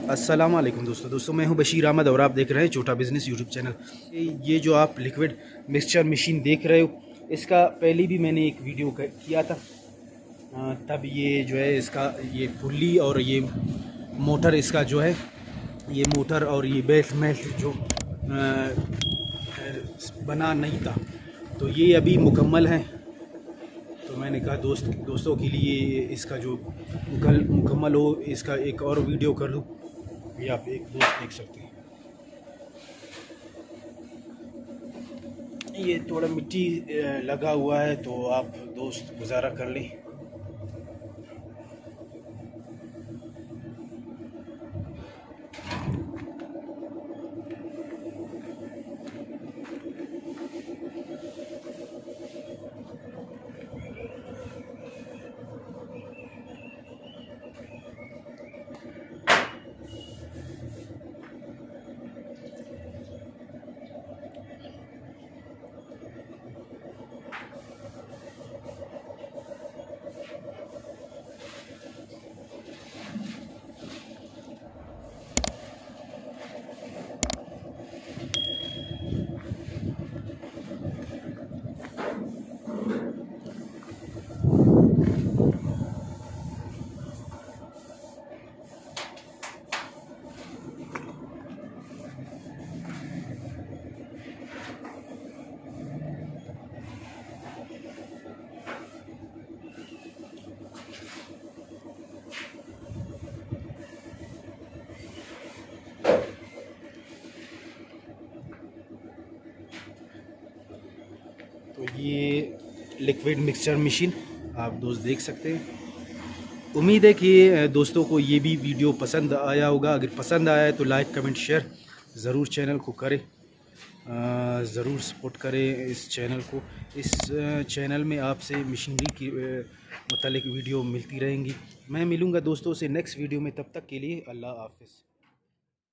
अस्सलाम वालेकुम दोस्तों मैं हूं बशीर अहमद और आप देख रहे हैं छोटा बिज़नेस यूट्यूब चैनल। ये जो आप लिक्विड मिक्सचर मशीन देख रहे हो, इसका पहले भी मैंने एक वीडियो किया था। तब ये जो है इसका ये पुल्ली और ये मोटर इसका जो है ये मोटर और ये बेल्ट मेल्ट जो बना नहीं था, तो ये अभी मुकम्मल है। तो मैंने कहा दोस्तों के लिए इसका जो मुकम्मल हो इसका एक और वीडियो कर लूँ। ये आप एक दोस्त देख सकते हैं, ये थोड़ा मिट्टी लगा हुआ है तो आप दोस्त गुजारा कर लें। तो ये लिक्विड मिक्सचर मशीन आप दोस्त देख सकते हैं। उम्मीद है कि दोस्तों को ये भी वीडियो पसंद आया होगा। अगर पसंद आया है तो लाइक कमेंट शेयर ज़रूर चैनल को करें, ज़रूर सपोर्ट करें इस चैनल को। इस चैनल में आपसे मशीनरी की मुतालिक वीडियो मिलती रहेंगी। मैं मिलूँगा दोस्तों से नेक्स्ट वीडियो में, तब तक के लिए अल्लाह हाफ़िज़।